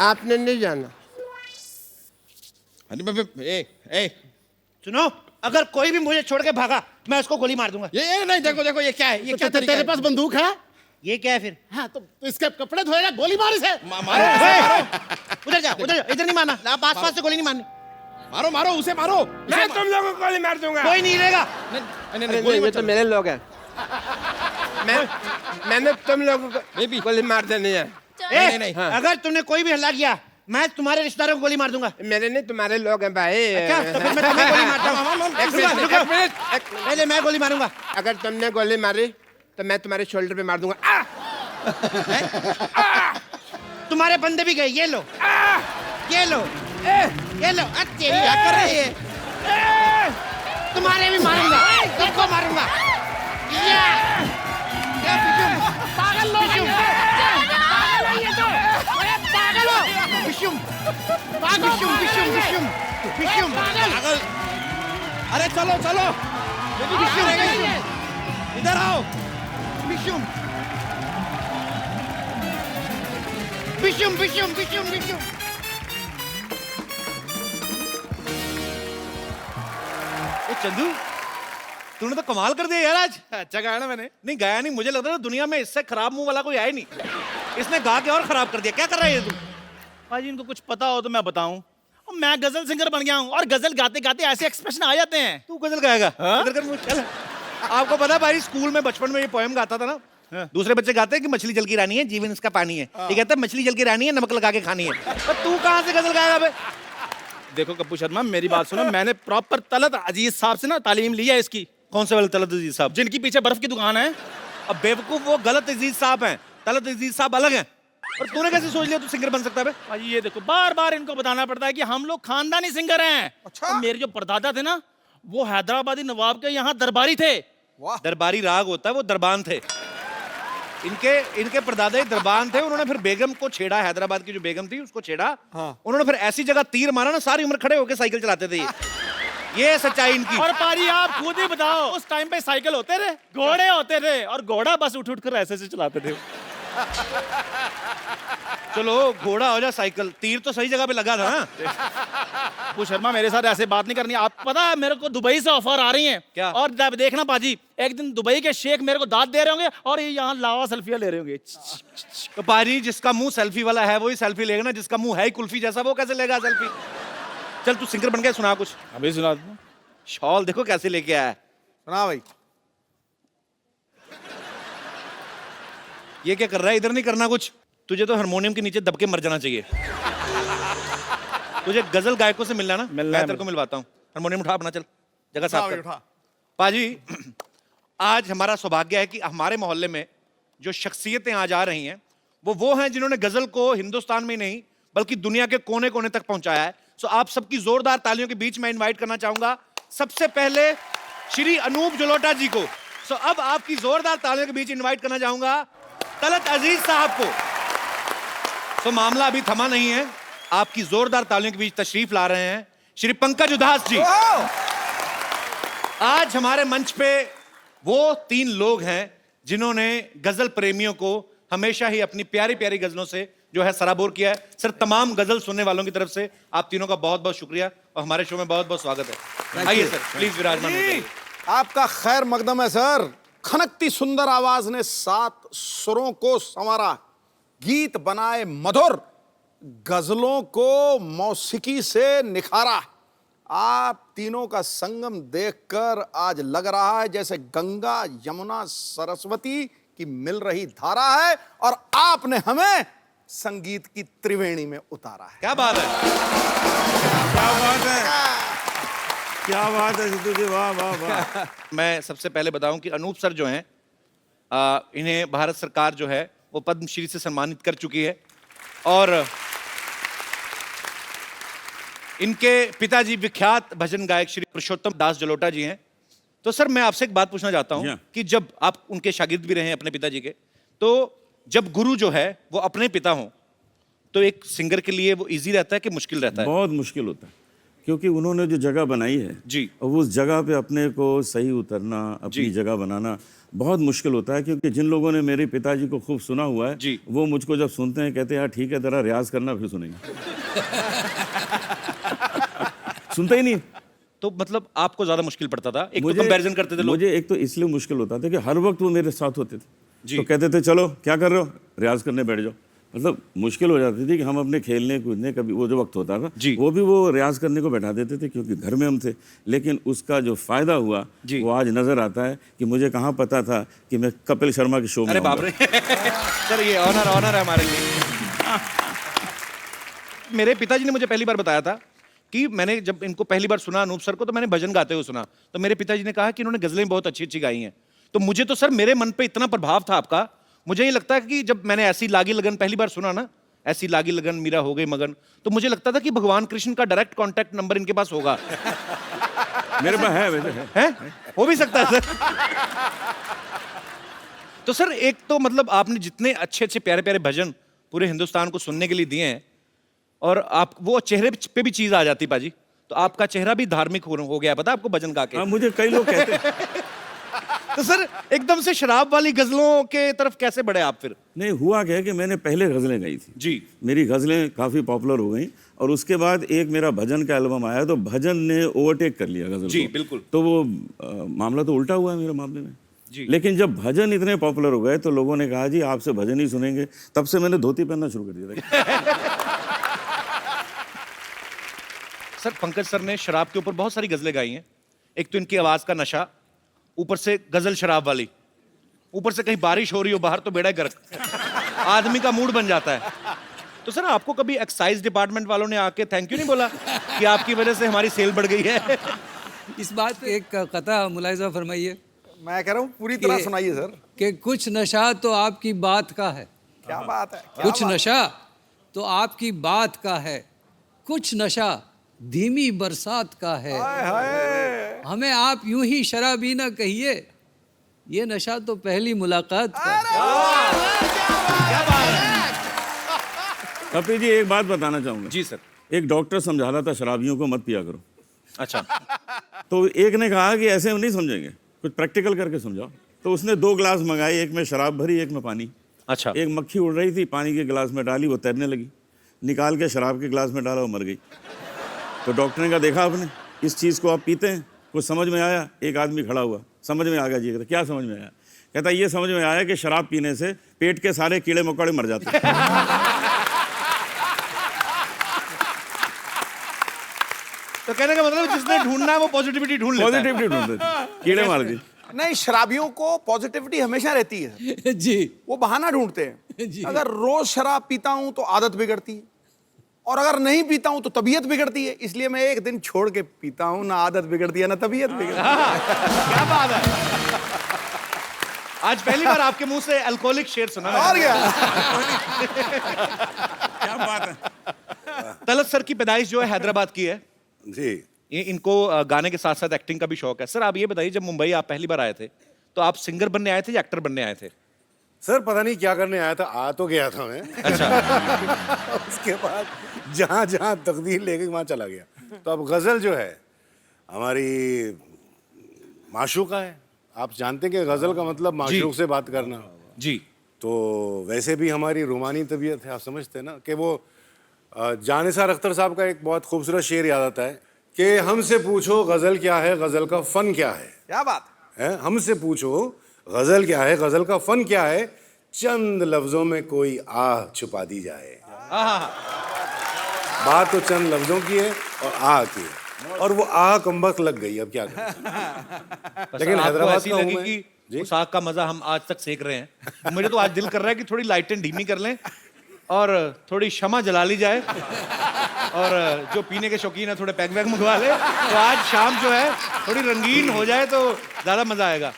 आपने नहीं जाना। ए, सुनो, अगर कोई भी मुझे छोड़ के भागा, मैं उसको गोली मार दूंगा। ये नहीं, देखो ये क्या है? ये क्या तरीका तेरे है? पास बंदूक है? ये क्या है फिर? हाँ, तो इसके कपड़े धोएगा, गोली मार इसे। मारो, उधर जाओ, इधर नहीं मारना। आप आसपास से गोली नहीं मारनी। मारो, उसे मारो। मैं तुम लोगों को गोली मार दूंगा। कोई नहीं रहेगा। नहीं, गोली ये मत तो मेरे लोग हैं। मैंने तुम लोगों को Baby. गोली मार देनी है। नहीं। हाँ। अगर तुमने कोई भी हल्ला किया, मैं तुम्हारे रिश्तेदारों को गोली मार दूंगा। मेरे नहीं, तुम्हारे लोग हैं भाई। अच्छा, तो फिर मैं तुम्हें गोली मारता हूँ। एक मिनट। पहले मैं गोली मारूंगा। अगर तुमने गोली मारी तो मैं तुम्हारे शोल्डर पे मार दूंगा। तुम्हारे बंदे भी गए, ये लो, ये लो, ये लो। अच्छे, क्या कर रही है? तुम्हारे भी मारूंगा, सबको मारूंगा। पागल लोग हैं ये। पागल है ये तो। अरे पागल हो। विशुम, विशुम। पागल। अरे चलो, इधर आओ। विशुम। चंदू, तूने तो कमाल कर दिया यार आज। अच्छा गाया ना मैंने। नहीं गाया नहीं, मुझे लगता था दुनिया में इससे खराब मुंह वाला कोई आया नहीं। इसने गा के और खराब कर दिया। क्या कर रहा है ये तू? भाजी इनको कुछ पता हो तो मैं बताऊं, और मैं गजल सिंगर बन गया हूं, और गजल गाते गाते ऐसे एक्सप्रेशन आ जाते हैं। तू गजल गाएगा? इधर कर मुंह, चल। आपको पता भाई, स्कूल में बचपन में ये पोएम गाता था ना, दूसरे बच्चे गाते हैं कि मछली जल की रानी है, जीवन इसका पानी है। ये कहता है मछली जल की रानी है, नमक लगा के खानी है। पर तू कहाँ से गजल गाएगा बे? देखो कप्पू शर्मा, मेरी बात सुनो, मैंने प्रॉपर तलत अजीज साहब से ना तालीम ली है इसकी। कौन से वाले तलत अजीज साहब? जिनकी पीछे बर्फ की दुकान है। अब बेवकूफ, वो गलत अजीज साहब हैं, तलत अजीज साहब अलग हैं। और तूने कैसे सोच लिया तू सिंगर बन सकता है बे? भाजी ये देखो, बार बार इनको बताना पड़ता है कि हम लोग खानदानी सिंगर हैं। अच्छा? मेरे जो परदादा थे ना, वो हैदराबादी नवाब के यहाँ दरबारी थे। दरबारी राग होता है, वो दरबान थे। इनके परदादा ही दरबान थे। उन्होंने फिर बेगम को छेड़ा, हैदराबाद की जो बेगम थी उसको छेड़ा। उन्होंने फिर ऐसी जगह तीर मारा ना, सारी उम्र खड़े होकर साइकिल चलाते थे ये। ये सच्चाई इनकी। और पाजी आप खुद ही बताओ, उस टाइम पे साइकिल होते थे, घोड़े होते थे, और घोड़ा बस उठ कर ऐसे से चलाते थे। चलो घोड़ा हो जा साइकिल, तीर तो सही जगह पे लगा था ना। वो शर्मा मेरे साथ ऐसे बात नहीं करनी। आप पता है मेरे को दुबई से ऑफर आ रही हैं। क्या? और जब देखना पाजी, एक दिन दुबई के शेख मेरे को दाद दे रहे होंगे और ये यहाँ लावा सेल्फियां ले रहे होंगे। तो पाजी जिसका मुंह सेल्फी वाला है वही सेल्फी लेगा ना, जिसका मुंह है ही कुल्फी जैसा वो कैसे लेगा सेल्फी? चल तू सिंगर बन के सुना कुछ। अभी सुना दूं? शॉल देखो कैसे लेके आया है। सुना भाई। ये क्या कर रहा है? इधर नहीं करना कुछ। तुझे तो हारमोनियम के नीचे दबके मर जाना चाहिए। तुझे गजल गायकों से मिलना ना, मिलना मैं है तेरे को मिलवाता हूँ। हारमोनियम उठा अपना, चल जगह साफ कर। उठा। पाजी आज हमारा सौभाग्य है कि हमारे मोहल्ले में जो शख्सियतें आज आ रही हैं वो हैं जिन्होंने गजल को हिंदुस्तान में नहीं बल्कि दुनिया के कोने कोने तक पहुंचाया है। सो आप सबकी जोरदार तालियों के बीच में इनवाइट करना चाहूंगा सबसे पहले श्री अनूप जलोटा जी को। सो अब आपकी जोरदार तालियों के बीच इनवाइट करना चाहूंगा तलत अजीज साहब को। सो मामला अभी थमा नहीं है, आपकी जोरदार तालियों के बीच तशरीफ ला रहे हैं श्री पंकज उदास जी। आज हमारे मंच पे वो 3 लोग हैं जिन्होंने गजल प्रेमियों को हमेशा ही अपनी प्यारी प्यारी गजलों से जो है सराबोर किया है। सर तमाम गजल सुनने वालों की तरफ से आप तीनों का बहुत बहुत शुक्रिया और हमारे शो में बहुत बहुत स्वागत है। आइए सर प्लीज विराजमान होइए। आपका खैर मकदम है सर। खनकती सुंदर आवाज ने 7 सुरों को संवारा, गीत बनाए मधुर, गजलों को मौसीकी से निखारा। आप तीनों का संगम देखकर आज लग रहा है जैसे गंगा यमुना सरस्वती की मिल रही धारा है और आपने हमें संगीत की त्रिवेणी में उतारा है। क्या बात है, क्या बात है, क्या बात है सिद्धू जी, वाह वाह वाह। मैं सबसे पहले बताऊं कि अनूप सर जो हैं इन्हें भारत सरकार जो है वो पद्मश्री से सम्मानित कर चुकी है और इनके पिताजी विख्यात भजन गायक श्री पुरुषोत्तम दास जलोटा जी हैं। तो सर मैं आपसे एक बात पूछना चाहता हूं कि जब आप उनके शागिर्द भी रहे हैं अपने पिताजी के, तो जब गुरु जो है वो अपने पिता हों तो एक सिंगर के लिए वो इजी रहता है कि मुश्किल रहता है? बहुत मुश्किल होता है क्योंकि उन्होंने जो जगह बनाई है जी, और उस जगह पे अपने को सही उतरना, अपनी जगह बनाना बहुत मुश्किल होता है। क्योंकि जिन लोगों ने मेरे पिताजी को खूब सुना हुआ है जी, वो मुझको जब सुनते हैं कहते हैं यार ठीक है जरा रियाज करना फिर सुनेंगे। सुनते ही नहीं। तो मतलब आपको ज्यादा मुश्किल पड़ता था? एक तो कंपैरिजन करते थे लोग। मुझे एक तो इसलिए मुश्किल होता था कि हर वक्त वो मेरे साथ होते थे जी। तो कहते थे चलो क्या कर रहे हो, रियाज करने बैठ जाओ। मतलब मुश्किल हो जाती थी कि हम अपने खेलने कूदने कभी वो जो वक्त होता था जी, वो भी वो रियाज करने को बैठा देते थे क्योंकि घर में हम थे। लेकिन उसका जो फायदा हुआ वो आज नजर आता है कि मुझे कहाँ पता था कि मैं कपिल शर्मा के शो में। अरे बाप रे सर ये ऑनर है हमारे लिए। मेरे पिताजी ने मुझे पहली बार बताया था कि मैंने जब इनको पहली बार सुना अनूप सर को तो मैंने भजन गाते हुए सुना, तो मेरे पिताजी ने कहा कि इन्होंने गजलें बहुत अच्छी अच्छी गाई हैं। तो मुझे तो सर मेरे मन पे इतना प्रभाव था आपका, मुझे ये लगता है कि जब मैंने ऐसी लागी लगन पहली बार सुना ना, ऐसी लागी लगन मीरा हो गई मगन, तो मुझे लगता था कि भगवान कृष्ण का डायरेक्ट कांटेक्ट नंबर इनके पास होगा। मेरे पास है वैसे है हो भी सकता है सर। तो सर एक तो मतलब आपने जितने अच्छे अच्छे प्यारे प्यारे भजन पूरे हिंदुस्तान को सुनने के लिए दिए हैं और आप वो चेहरे पे भी चीज आ जाती पाजी, तो आपका चेहरा भी धार्मिक हो गया पता आपको भजन गा के। हाँ मुझे कई लोग कहते हैं। तो सर एकदम से शराब वाली गजलों के तरफ कैसे बढ़े आप फिर? नहीं हुआ क्या है कि मैंने पहले गजलें गाई थी जी, मेरी गजलें काफी पॉपुलर हो गई और उसके बाद एक मेरा भजन का एल्बम आया तो भजन ने ओवरटेक कर लिया गजल जी को। बिल्कुल। तो वो मामला तो उल्टा हुआ है मेरे मामले में जी। लेकिन जब भजन इतने पॉपुलर हो गए तो लोगों ने कहा जी आपसे भजन ही सुनेंगे, तब से मैंने धोती पहनना शुरू कर दिया था। सर पंकज सर ने शराब के ऊपर बहुत सारी गजलें गाई हैं। एक तो इनकी आवाज का नशा, ऊपर से गजल शराब वाली, ऊपर से कहीं बारिश हो रही हो बाहर तो बेड़ा गर्क, आदमी का मूड बन जाता है। तो सर आपको कभी एक्साइज डिपार्टमेंट वालों ने आके थैंक यू नहीं बोला कि आपकी वजह से हमारी सेल बढ़ गई है? इस बात पे एक कथा मुलाहिजा फरमाइए। मैं कह रहा हूँ पूरी तरह सुनाइए सर। कि कुछ नशा तो आपकी बात का है। क्या बात है, कुछ नशा तो आपकी बात का है, कुछ नशा धीमी बरसात का है। हमें आप यूं ही शराबी ना कहिए, ये नशा तो पहली मुलाकात का है। कपिल जी एक बात बताना चाहूंगा। जी सर। एक डॉक्टर समझा रहा था शराबियों को मत पिया करो। अच्छा तो एक ने कहा कि ऐसे हम नहीं समझेंगे, कुछ प्रैक्टिकल करके समझाओ। तो उसने 2 गिलास मंगाए, एक में शराब भरी, एक में पानी। अच्छा। एक मक्खी उड़ रही थी, पानी के गिलास में डाली, वो तैरने लगी, निकाल के शराब के गिलास में डाला, वो मर गई। तो डॉक्टर ने कहा, देखा आपने, इस चीज़ को आप पीते हैं, कुछ समझ में आया? एक आदमी खड़ा हुआ, समझ में आ गया जी। कहता क्या समझ में आया? कहता ये समझ में आया कि शराब पीने से पेट के सारे कीड़े मकोड़े मर जाते हैं। तो कहने का मतलब जिसने ढूंढना है वो पॉजिटिविटी ढूंढ लेता है। पॉजिटिविटी ढूंढते थे, कीड़े मार दी। नहीं, शराबियों को पॉजिटिविटी हमेशा रहती है जी वो बहाना ढूंढते हैं। अगर रोज शराब पीता हूं तो आदत बिगड़ती है, और अगर नहीं पीता हूं तो तबीयत बिगड़ती है। इसलिए मैं एक दिन छोड़ के पीता हूं, ना आदत बिगड़ती है ना तबीयत बिगड़ती है। क्या बात है, आज पहली बार आपके मुंह से अल्कोहलिक शेर सुना मैंने। और क्या? क्या बात है। तलत सर की पैदाइश जो है हैदराबाद की है जी। ये इनको गाने के साथ साथ एक्टिंग का भी शौक है। सर आप ये बताइए, जब मुंबई आप पहली बार आए थे तो आप सिंगर बनने आए थे या एक्टर बनने आए थे? सर पता नहीं क्या करने आया था, आ तो गया था मैं। अच्छा। उसके बाद जहाँ जहाँ तकदीर ले गई वहाँ चला गया। तो अब गजल जो है हमारी माशूका है। आप जानते हैं कि गजल का मतलब माशूक से बात करना जी। तो वैसे भी हमारी रूमानी तबीयत है, आप समझते हैं ना कि वो जानिसार अख्तर साहब का एक बहुत खूबसूरत शेर याद आता है कि हमसे पूछो गजल क्या है, गजल का फन क्या है। क्या बात है, हमसे पूछो गजल क्या है, गजल का फन क्या है, चंद लफ्जों में कोई आह छुपा दी जाए। बात तो चंद लफ्जों की है और आह की है, और वो आह कमबख्त लग गई। अब क्या करें। लेकिन हैदराबाद का हूं मैं। उस आग का मजा हम आज तक सेक रहे हैं। मुझे तो आज दिल कर रहा है कि थोड़ी लाइटें धीमी कर लें और थोड़ी शमा जला ली जाए, और जो पीने के शौकीन है थोड़े पैक वैक मंगवा ले, तो आज शाम जो है थोड़ी रंगीन हो जाए तो ज्यादा मजा आएगा।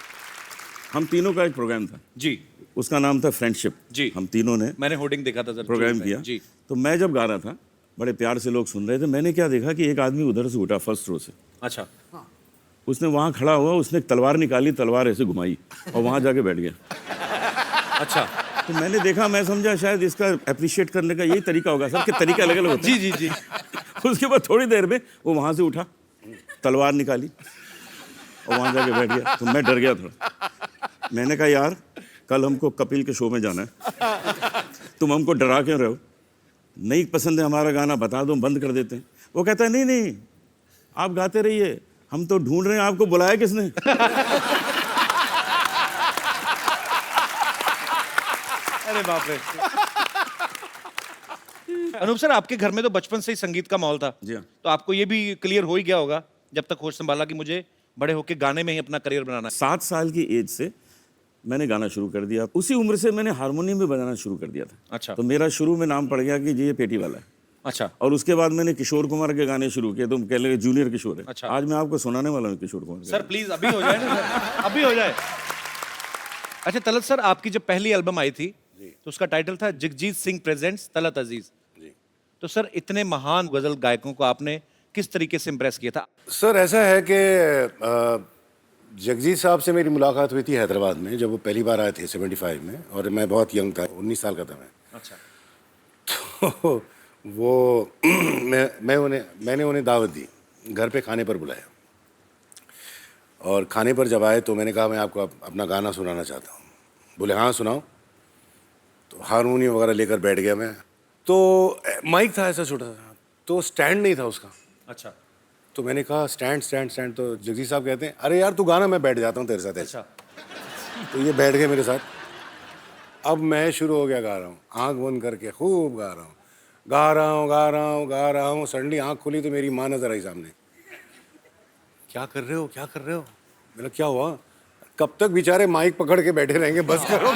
हम तीनों का एक प्रोग्राम था जी। उसका नाम था फ्रेंडशिप जी। हम तीनों ने मैंने होर्डिंग देखा था सर, प्रोग्राम किया जी। तो मैं जब गा रहा था, बड़े प्यार से लोग सुन रहे थे, मैंने क्या देखा कि एक आदमी उधर से उठा फर्स्ट रो से। अच्छा। उसने वहां खड़ा हुआ, उसने एक तलवार निकाली, तलवार ऐसे घुमाई और वहां जाके बैठ गया। अच्छा। तो मैंने देखा, मैं समझा शायद इसका अप्रिशिएट करने का यही तरीका होगा सर, कि तरीका अलग अलग होता है। जी जी जी। उसके बाद थोड़ी देर में वो वहां से उठा, तलवार निकाली और वहां जाके बैठ गया। तो मैं डर गया थोड़ा। मैंने कहा यार कल हमको कपिल के शो में जाना है, तुम हमको डरा क्यों रहे हो? नहीं पसंद है हमारा गाना, बता दो, बंद कर देते हैं। वो कहता है नहीं नहीं आप गाते रहिए, हम तो ढूंढ रहे हैं आपको बुलाया किसने। अरे बाप रे। अनूप सर आपके घर में तो बचपन से ही संगीत का माहौल था। जी हाँ। तो आपको ये भी क्लियर हो ही गया होगा जब तक होश संभाला कि मुझे बड़े होके गाने में ही अपना करियर बनाना है। 7 साल की एज से मैंने गाना शुरू कर दिया। उसी उम्र से मैंने हारमोनियम भी बजाना शुरू कर दिया था। अच्छा। तो मेरा शुरू में नाम पड़ गया कि जी ये पेटी वाला है। अच्छा। और उसके बाद मैंने किशोर कुमार के गाने शुरू किए, तुम कह लगे जूनियर किशोर है। अच्छा। आज मैं आपको सुनाने वाला हूँ किशोर कुमार के सर प्लीज अभी हो जाए ना सर, अभी हो जाए। अच्छा तलत सर, आपकी जब पहली एल्बम आई थी तो उसका टाइटल था जगजीत सिंह प्रेजेंट्स तलत अजीज। तो सर इतने महान गजल गायकों को आपने किस तरीके से इम्प्रेस किया था? सर ऐसा है कि जगजीत साहब से मेरी मुलाकात हुई थी हैदराबाद में, जब वो पहली बार आए थे 75 में, और मैं बहुत यंग था, 19 साल का था मैं। अच्छा। तो वो मैंने उन्हें दावत दी, घर पे खाने पर बुलाया, और खाने पर जब आए तो मैंने कहा मैं आपको अपना गाना सुनाना चाहता हूँ। बोले हाँ सुनाओ। तो हारमोनियम वगैरह लेकर बैठ गया मैं। तो माइक था ऐसा छोटा सा, तो स्टैंड नहीं था उसका। अच्छा। तो मैंने कहा स्टैंड स्टैंड स्टैंड। तो जगजीत साहब कहते हैं अरे यार तू गाना, मैं बैठ जाता हूँ तेरे साथ ऐसा। तो ये बैठ गए मेरे साथ। अब मैं शुरू हो गया, गा रहा हूँ, आँख बंद करके खूब गा रहा हूँ, गा रहा हूँ गा रहा हूँ गा रहा हूँ। सडनली आँख खुली तो मेरी माँ नजर आई सामने। क्या कर रहे हो, क्या कर रहे हो? मैंने क्या हुआ? कब तक बेचारे माइक पकड़ के बैठे रहेंगे, बस करो।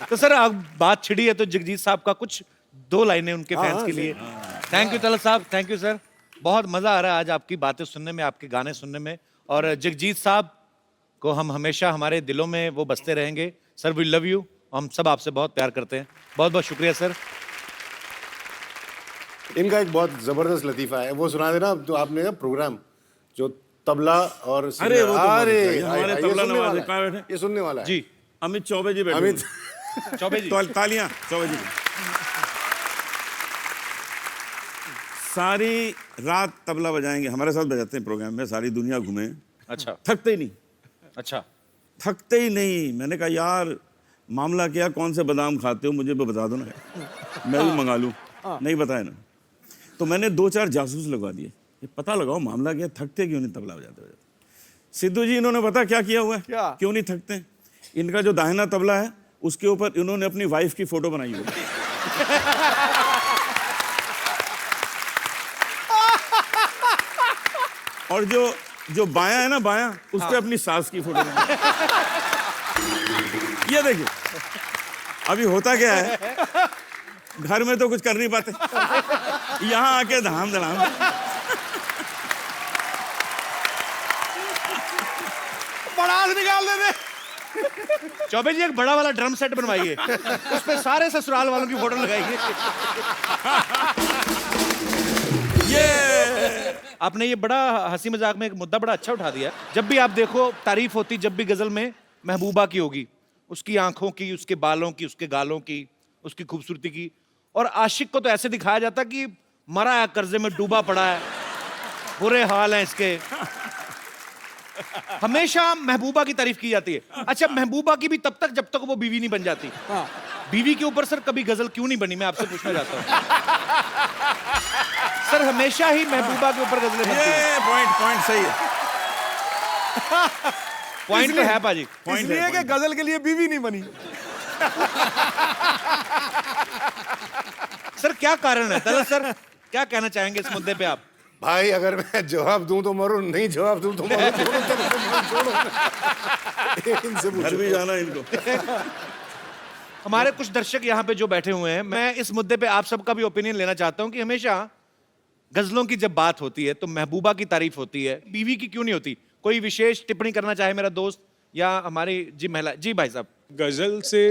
तो सर अब बात छिड़ी है तो जगजीत साहब का कुछ 2 लाइनें उनके फैंस के लिए। थैंक यू तलत साहब, थैंक यू सर। बहुत मजा आ रहा है आज आपकी बातें सुनने में, आपके गाने सुनने में, और जगजीत साहब को हम हमेशा हमारे दिलों में वो बसते रहेंगे। सर वी लव यू, हम सब आपसे बहुत प्यार करते हैं। बहुत बहुत शुक्रिया सर। इनका एक बहुत जबरदस्त लतीफा है, वो सुना देना। तो आपने ना प्रोग्राम जो तबला और अरे वो तो अरे हमारे ये तबला सुनने नवाज वाला कहाँ है, बैठे? ये सुनने वाला है जी। अमित चौबे जी बैठे। अमित चौबे जी। तालियां चौबे जी। सारी रात तबला बजाएंगे, हमारे साथ बजाते हैं प्रोग्राम में, सारी दुनिया घूमे, अच्छा थकते ही नहीं, अच्छा। थकते ही नहीं। मैंने कहा यार मामला क्या, कौन से बादाम खाते हो, मुझे भी बता दो ना, मैं भी मंगा लूँ। नहीं बताया ना, तो मैंने 2-4 जासूस लगवा दिए, ये पता लगाओ मामला क्या, थकते क्यों नहीं तबला बजाते। सिद्धू जी इन्होंने पता क्या किया हुआ है, क्या? क्यों नहीं थकते? इनका जो दाहिना तबला है उसके ऊपर इन्होंने अपनी वाइफ की फोटो बनाई हुई है। और जो बायां है ना, बायां, उस पे अपनी सास की फोटो बनाई। ये देखिए, अभी होता क्या है, घर में तो कुछ कर नहीं पाते, यहाँ आके धाम धड़ाम। बड़ास निकाल दे। चौबे जी एक बड़ा वाला ड्रम सेट बनवाइए, उस पे सारे ससुराल वालों की फोटो लगाइए। ये आपने ये बड़ा हंसी मजाक में एक मुद्दा बड़ा अच्छा उठा दिया। जब भी आप देखो तारीफ होती, जब भी गजल में महबूबा की होगी, उसकी आंखों की, उसके बालों की, उसके गालों की, उसकी खूबसूरती की, और आशिक को तो ऐसे दिखाया जाता कि मरा है, कर्जे में डूबा पड़ा है, बुरे हाल हैं इसके। हमेशा महबूबा की तारीफ की जाती है। अच्छा, महबूबा की भी तब तक जब तक वो बीवी नहीं बन जाती। बीवी के ऊपर सर कभी गजल क्यों नहीं बनी, मैं आपसे पूछना चाहता हूँ। सर हमेशा ही महबूबा के ऊपर गजलें बनती हैं। ये पॉइंट सही है। पॉइंट तो है पाजी, इसलिए कि गजल के लिए बीवी नहीं बनी। सर क्या कारण है? दरअसल सर क्या कहना चाहेंगे इस मुद्दे पे आप? भाई अगर मैं जवाब दूं तो मरूं, नहीं जवाब दूं तो मरूं, दोनों तरफ से मरूं, छोड़ो। इनसे घर पूछो। भी जाना इनको। हमारे कुछ दर्शक यहाँ पे जो बैठे हुए हैं, मैं इस मुद्दे पे आप सबका भी ओपिनियन लेना चाहता हूँ कि हमेशा गजलों की जब बात होती है तो महबूबा की तारीफ होती है, बीवी की क्यों नहीं होती? कोई विशेष टिप्पणी करना चाहे मेरा दोस्त या हमारी जी महिला? जी भाई साहब। गजल से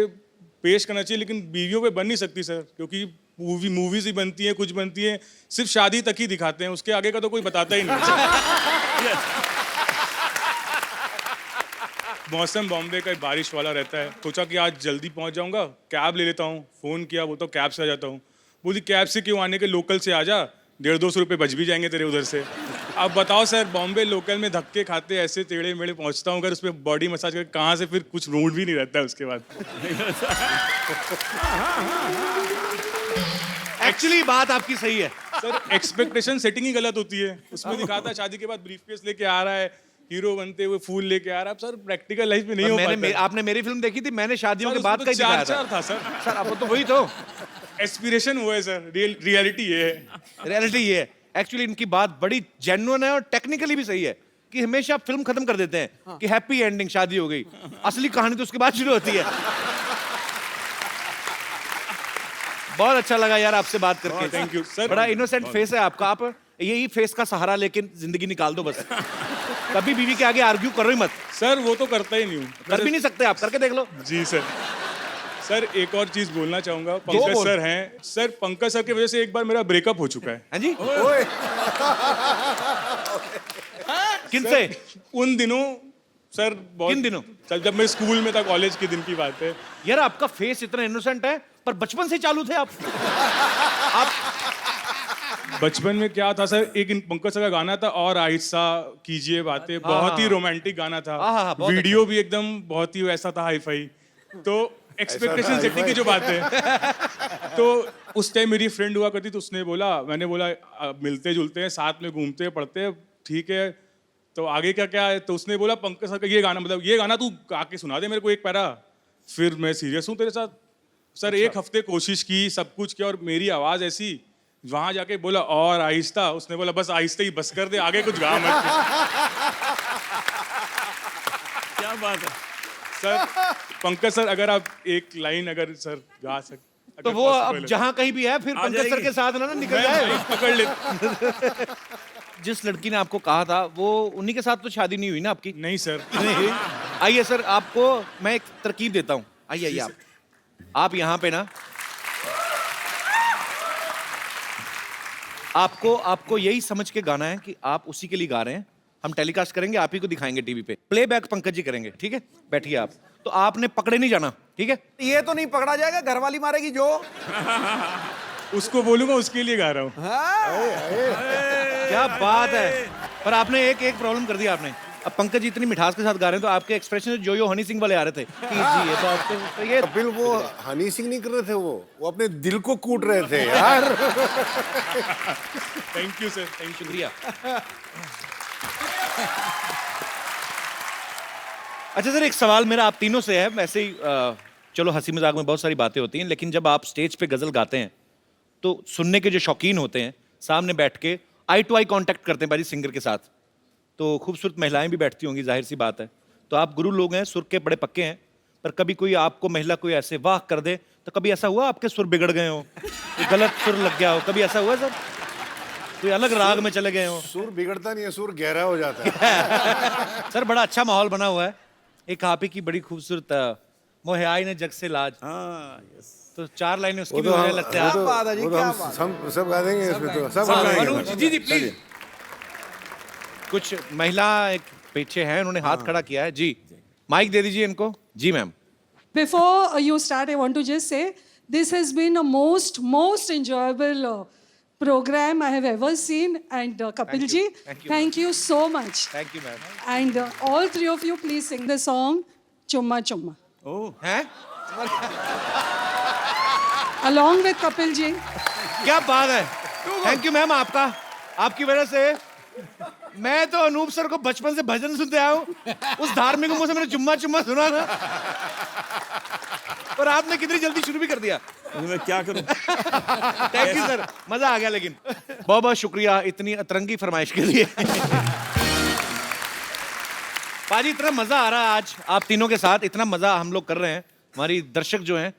पेश करना चाहिए, लेकिन बीवियों पे बन नहीं सकती सर, क्योंकि मूवीज ही बनती हैं, कुछ बनती हैं, सिर्फ शादी तक ही दिखाते हैं, उसके आगे का तो कोई बताता ही नहीं। मौसम बॉम्बे का बारिश वाला रहता है, सोचा कि आज जल्दी पहुंच जाऊंगा, कैब ले लेता हूँ, फोन किया, वो तो कैब से आ जाता हूँ, बोली कैब से क्यों आने के, लोकल से आ जा, 150-200 रुपये बच भी जाएंगे तेरे उधर से। अब बताओ सर, बॉम्बे लोकल में धक्के खाते ऐसे टेढ़े मेढ़े पहुंचता हूँ, अगर उस पर बॉडी मसाज कर कहाँ से फिर कुछ मूड भी नहीं रहता है उसके बाद। एक्चुअली बात आपकी सही है सर, एक्सपेक्टेशन सेटिंग ही गलत होती है। उसमें दिखाता है शादी के बाद ब्रीफकेस लेके आ रहा है, हीरो बनते हुए फूल लेके आ रहा है। सर प्रैक्टिकल लाइफ में नहीं हो पाता। आपने मेरी फिल्म देखी थी, मैंने शादियों के बाद तो का ही दिखाया चार था सर। सर अब तो वही तो एस्पिरेशन वो है सर, रियलिटी ये है। रियलिटी ये है। एक्चुअली इनकी बात बड़ी जेन्युइन है और टेक्निकली भी सही है कि हमेशा फिल्म खत्म कर देते हैं कि हैप्पी एंडिंग, शादी हो गई। असली कहानी तो उसके बाद शुरू होती है। बहुत अच्छा लगा यार आपसे बात करके। Thank you sir. बड़ा इनोसेंट फेस है आपका, आप यही फेस का सहारा लेके जिंदगी निकाल दो बस। कभी बीवी के आगे आर्ग्यू करो ही मत। सर वो तो करता ही नहीं हूँ। कर भी नहीं सकते आप, करके देख लो। जी सर। सर एक और चीज बोलना चाहूंगा, पंकज सर हैं सर, पंकज सर की वजह से एक बार मेरा ब्रेकअप हो चुका है। हाँ जी? किनसे? उन दिनों सर, किन दिनों? सर जब मैं स्कूल में था, कॉलेज के दिन की बात है। यार आपका फेस इतना इनोसेंट है, पर बचपन से चालू थे आप। बचपन में क्या था सर, एक पंकज सर का गाना था, और आहिस्ता कीजिए बातें, बहुत ही रोमांटिक गाना था। वीडियो भी एकदम बहुत ही वैसा था, हाई फाई। तो एक्सपेक्टेशन सेटिंग की जो बात है, तो उस टाइम मेरी फ्रेंड हुआ करती, तो उसने बोला, मैंने बोला मिलते जुलते हैं, साथ में घूमते हैं, पढ़ते हैं, ठीक है, तो आगे क्या क्या है? तो उसने बोला पंकज सर का ये गाना, मतलब ये गाना तू आके सुना दे मेरे को एक पैरा। फिर मैं सीरियस हूँ तेरे साथ सर। अच्छा। 1 हफ्ते कोशिश की, सब कुछ किया, और मेरी आवाज ऐसी, वहां जाके बोला और आहिस्ता, उसने बोला बस आहिस्ता ही बस कर दे, आगे कुछ गा मत। क्या बात है सर। पंकज सर अगर आप एक लाइन अगर सर गा सकते तो वो अब जहां कहीं भी है, फिर पंकज सर के साथ ना निकल जाए, पकड़ ले। जिस लड़की ने आपको कहा था, वो उन्हीं के साथ तो शादी नहीं हुई ना आपकी? नहीं सर। नहीं। आइए सर, आपको मैं एक तरकीब देता हूँ। आइए आइए आप यहाँ पे ना, आपको यही समझ के गाना है कि आप उसी के लिए गा रहे हैं। हम टेलीकास्ट करेंगे, आप ही को दिखाएंगे टीवी पे, प्लेबैक पंकज जी करेंगे, ठीक है? बैठिए आप। तो आपने पकड़े नहीं जाना, ठीक है? ये तो नहीं पकड़ा जाएगा, घरवाली मारेगी जो। उसको बोलूंगा उसके लिए गा रहा हूँ। क्या बात है। पर आपने एक प्रॉब्लम कर दिया आपने। अब पंकज जी इतनी मिठास के साथ गा रहे हैं तो आपके एक्सप्रेशन जो यो हनी सिंह वाले आ रहे थे कि जी ये तो आपके तो ये कपिल वो हनी सिंह नहीं कर रहे थे, वो अपने दिल को कूट रहे थे यार। Thank you sir, thank you. शुक्रिया। अच्छा सर, एक सवाल मेरा आप तीनों से है। वैसे ही चलो हंसी मजाक में बहुत सारी बातें होती हैं, लेकिन जब आप स्टेज पे गजल गाते हैं तो सुनने के जो शौकीन होते हैं सामने बैठ के आई टू आई कांटेक्ट करते हैं भाई सिंगर के साथ, तो खूबसूरत महिलाएं भी बैठती होंगी, जाहिर सी बात है। तो आप गुरु लोग हैं, सुर के बड़े पक्के हैं, पर कभी कोई आपको महिला कोई ऐसे वाह कर दे तो कभी ऐसा हुआ आपके सुर बिगड़ गए हो, गलत सुर लग गया हो, कभी ऐसा हुआ सर? कोई अलग राग में चले गए हो? सुर बिगड़ता नहीं है, सुर गहरा हो जाता है। सर बड़ा अच्छा माहौल बना हुआ है। एक आप ही की बड़ी खूबसूरत मोहे आई ने जग से लाज, हाँ यस। तो 4 लाइनें उसकी वो भी तो मुझे हम लगता है। वो तो हम सब गा देंगे इसमें, तो सब गाएंगे। जी जी प्लीज। कुछ महिला एक पीछे हैं, उन्होंने हाथ खड़ा किया है जी, माइक दे दीजिए इनको। जी ma'am. Before you start, I want to just say this has been a most enjoyable program I have ever seen. And Kapil ji, thank you so much. Thank you ma'am. And all three of you, please sing the song Chumma Chumma हैं? along with Kapil ji. क्या बात है। Thank you ma'am, आपकी वजह से मैं तो Anoop sir को बचपन से भजन सुनते आया हूँ। उस धार्मिक मुंह से मैंने चुम्मा चुम्मा सुना ना, और आपने कितनी जल्दी शुरू भी कर दिया। मैं क्या करूं? थैंक यू सर, मजा आ गया। लेकिन बहुत बहुत शुक्रिया इतनी अतरंगी फरमाइश के लिए। पाजी इतना मजा आ रहा है आज आप तीनों के साथ, इतना मजा हम लोग कर रहे हैं, हमारी दर्शक जो हैं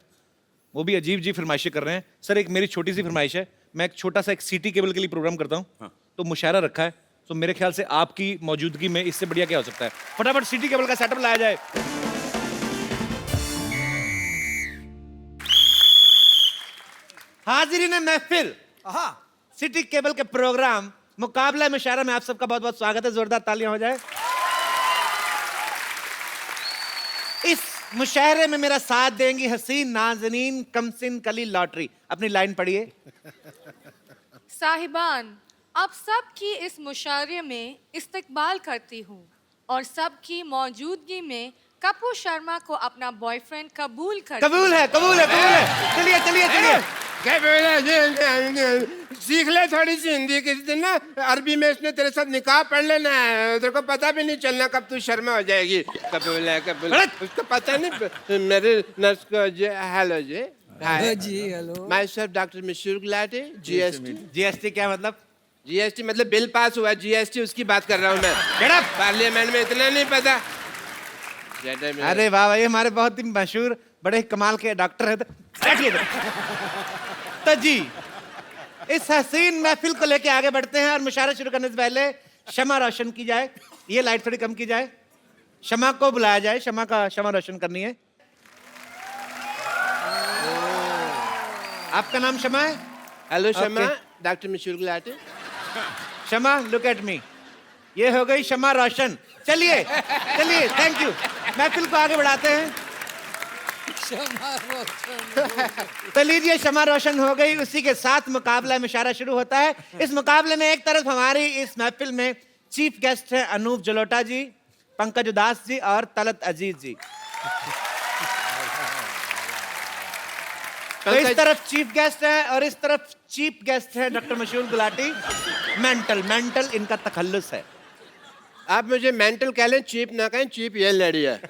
वो भी अजीब जी फरमाइशें कर रहे हैं। सर एक मेरी छोटी सी फरमाइश है, मैं एक छोटा सा एक सिटी केबल के लिए प्रोग्राम करता हूँ, तो मुशायरा रखा है, तो मेरे ख्याल से आपकी मौजूदगी में इससे बढ़िया क्या हो सकता है। फटाफट सिटी केबल का सेटअप लाया जाए। हाजिरीन महफिल, सिटी केबल के प्रोग्राम मुकाबला मुशायरा में आप सबका बहुत बहुत स्वागत है। जोरदार तालियां हो जाए। इस मुशायरे में मेरा साथ देंगी हसीन नाज़नीन कमसिन कली लॉटरी। अपनी लाइन पढ़िए। साहिबान, आप सबकी इस मुशायरे में इस्तकबाल करती हूँ और सबकी मौजूदगी में कपूर शर्मा को अपना बॉयफ्रेंड कबूल कर। कबूल है। चलिए चलिए चलिए। सीख ले थोड़ी सी हिंदी, किसी दिन ना अरबी में इसने तेरे साथ निकाह पढ़ लेना है, तेरे को पता भी नहीं चलना कब तू शर्मा हो जाएगी। कबूल है कबूल। उसको पता नहीं। मेरे नर्स को जी हेलो जी। जी hello. Myself doctor Mashhoor Gulati. GST क्या मतलब? जीएसटी मतलब बिल पास हुआ, जीएसटी उसकी बात कर रहा हूँ मैं। पार्लियामेंट में इतना नहीं पता। अरे वाह भाई, हमारे बहुत ही मशहूर बड़े कमाल के डॉक्टर है। तो जी इस हसीन महफिल को लेके आगे बढ़ते हैं और मुशायरा शुरू करने से पहले शमा रोशन की जाए। ये लाइट थोड़ी कम की जाए, शमा को बुलाया जाए, शमा रोशन करनी है। आपका नाम शमा है? Hello Shama, doctor Mashhoor Gulati. Shama look at me, ये हो गई शमा रोशन। चलिए थैंक यू। महफिल को आगे बढ़ाते हैं। तो लीजिए शमा रोशन हो गई, उसी के साथ मुकाबला मुशायरा शुरू होता है। इस मुकाबले में एक तरफ हमारी इस महफिल में चीफ गेस्ट हैं अनूप जलोटा जी, पंकज उदास जी और तलत अजीज जी। तो इस तरफ चीफ गेस्ट है और इस तरफ चीफ गेस्ट है डॉक्टर मशहूर गुलाटी। मेंटल इनका तखल्लुस है। आप मुझे मेंटल कह लें, चीप ना कहें, चीप ये लड़ी है।